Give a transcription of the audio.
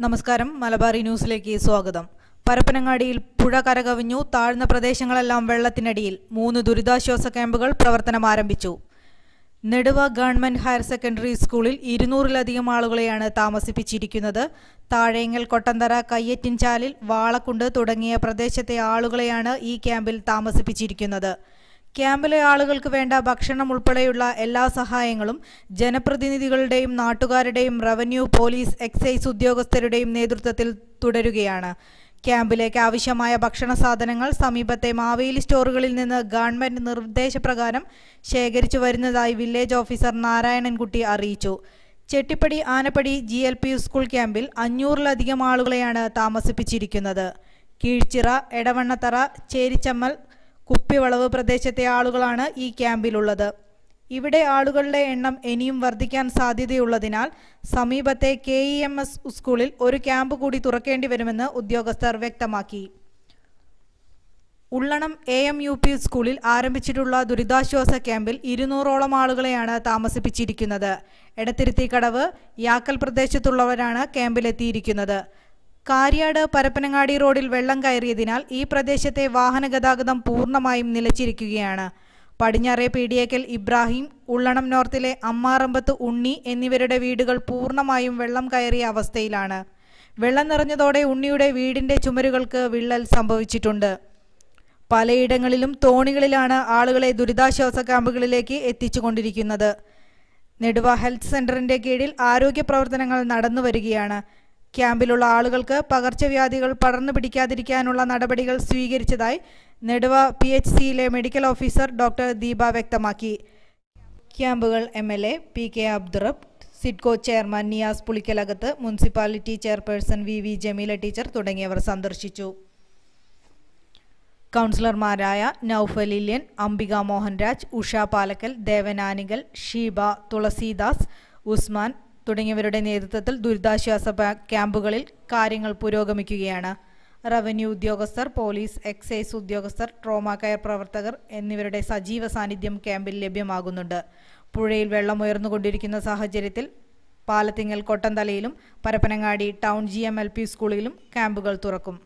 നമസ്കാരം മലബാറി ന്യൂസിലേക്ക് സ്വാഗതം. പരപ്പനങ്ങാടിയിൽ പുഴ കരകവിഞ്ഞു, താഴ്ന്ന പ്രദേശങ്ങളെല്ലാം വെള്ളത്തിനടിയിൽ. 3 ദുരിതാശ്വാസ ക്യാമ്പുകൾ പ്രവർത്തനം ആരംഭിച്ചു. നെടുവ ഗവൺമെന്റ് ഹയർ സെക്കൻഡറി സ്കൂളിൽ 200-ലധികം ആളുകളെയാണ് താമസിപ്പിച്ചിരിക്കുന്നത്. താഴേങ്ങൽ, കൊട്ടന്തറ, കയ്യറ്റിൻചാലിൽ, വാളക്കുണ്ട് തുടങ്ങിയ പ്രദേശത്തെ ആളുകളെയാണ് ഈ ക്യാമ്പിൽ താമസിപ്പിച്ചിരിക്കുന്നത്. ക്യാമ്പിലെ ആളുകൾക്ക് വേണ്ട ഭക്ഷണം ഉൾപ്പെടെയുള്ള എല്ലാ സഹായങ്ങളും ജനപ്രതിനിധികളുടെയും നാട്ടുകാരുടെയും റവന്യൂ, പോലീസ്, എക്സൈസ് ഉദ്യോഗസ്ഥരുടെയും നേതൃത്വത്തിൽ തുടരുകയാണ്. ക്യാമ്പിലേക്ക് ആവശ്യമായ ഭക്ഷണ സാധനങ്ങൾ സമീപത്തെ മാവേലി സ്റ്റോറുകളിൽ നിന്ന് ഗവൺമെന്റ് നിർദ്ദേശപ്രകാരം ശേഖരിച്ചു വരുന്നതായി വില്ലേജ് ഓഫീസർ നാരായണൻകുട്ടി അറിയിച്ചു. ചെട്ടിപ്പടി ആനപ്പടി GLP സ്കൂൾ ക്യാമ്പിൽ 500-ലധികം ആളുകളെയാണ് താമസിപ്പിച്ചിരിക്കുന്നത്. കീഴ്ച്ചിറ, എടവണ്ണത്തറ, ചേരിച്ചമ്മൽ, കുപ്പിവളവ് പ്രദേശത്തെ ആളുകളാണ് ഈ ക്യാമ്പിലുള്ളത്. ഇവിടെ ആളുകളുടെ എണ്ണം ഇനിയും വർദ്ധിക്കാൻ സാധ്യതയുള്ളതിനാൽ സമീപത്തെ KEMS സ്കൂളിൽ ഒരു ക്യാമ്പ് കൂടി തുറക്കേണ്ടി വരുമെന്ന് ഉദ്യോഗസ്ഥർ വ്യക്തമാക്കി. ഉള്ളണം AMUP സ്കൂളിൽ ആരംഭിച്ചിട്ടുള്ള ദുരിതാശ്വാസ ക്യാമ്പിൽ 200ഓളം ആളുകളെയാണ് താമസിപ്പിച്ചിരിക്കുന്നത്. എടത്തിരുത്തിക്കടവ്, യാക്കൽ പ്രദേശത്തുള്ളവരാണ് ക്യാമ്പിലെത്തിയിരിക്കുന്നത്. കാര്യാട് പരപ്പനങ്ങാടി റോഡിൽ വെള്ളം കയറിയതിനാൽ ഈ പ്രദേശത്തെ വാഹന ഗതാഗതം പൂർണ്ണമായും നിലച്ചിരിക്കുകയാണ്. പടിഞ്ഞാറെ പീടിയേക്കൽ ഇബ്രാഹിം, ഉള്ളണം നോർത്തിലെ അമ്മാറമ്പത്ത് ഉണ്ണി എന്നിവരുടെ വീടുകൾ പൂർണ്ണമായും വെള്ളം കയറിയ അവസ്ഥയിലാണ്. വെള്ളം നിറഞ്ഞതോടെ ഉണ്ണിയുടെ വീടിന്റെ ചുമരുകൾക്ക് വിള്ളൽ സംഭവിച്ചിട്ടുണ്ട്. പലയിടങ്ങളിലും തോണികളിലാണ് ആളുകളെ ദുരിതാശ്വാസ ക്യാമ്പുകളിലേക്ക് എത്തിച്ചുകൊണ്ടിരിക്കുന്നത്. നെടുവ ഹെൽത്ത് സെന്ററിന്റെ കീഴിൽ ആരോഗ്യ പ്രവർത്തനങ്ങൾ നടന്നു വരികയാണ്. ക്യാമ്പിലുള്ള ആളുകൾക്ക് പകർച്ചവ്യാധികൾ പടർന്നു പിടിക്കാതിരിക്കാനുള്ള നടപടികൾ സ്വീകരിച്ചതായി Neduva PHCയിലെ medical officer doctor Deepa വ്യക്തമാക്കി. ക്യാമ്പുകൾ MLA PK Abdurabb, SIDCO chairman Niyas Pulikkalakath, municipality chairperson VV Jameela teacher തുടങ്ങിയവർ സന്ദർശിച്ചു. കൗൺസിലർമാരായ നൌഫൽ ഇല്യൻ, അംബിക മോഹൻരാജ്, ഉഷ പാലക്കൽ, ദേവനാനികൽ, ഷീബ, തുളസീദാസ്, ഉസ്മാൻ തുടങ്ങിയവരുടെ നേതൃത്വത്തിൽ ദുരിതാശ്വാസ ക്യാമ്പുകളിൽ കാര്യങ്ങൾ പുരോഗമിക്കുകയാണ്. റവന്യൂ ഉദ്യോഗസ്ഥർ, പോലീസ്, എക്സൈസ് ഉദ്യോഗസ്ഥർ, ട്രോമ കെയർ പ്രവർത്തകർ എന്നിവരുടെ സജീവ സാന്നിധ്യം ക്യാമ്പിൽ ലഭ്യമാകുന്നുണ്ട്. പുഴയിൽ വെള്ളം ഉയർന്നുകൊണ്ടിരിക്കുന്ന സാഹചര്യത്തിൽ പാലത്തിങ്ങൽ, കൊട്ടന്തലയിലും പരപ്പനങ്ങാടി ടൗൺ GMLP സ്കൂളിലും ക്യാമ്പുകൾ തുറക്കും.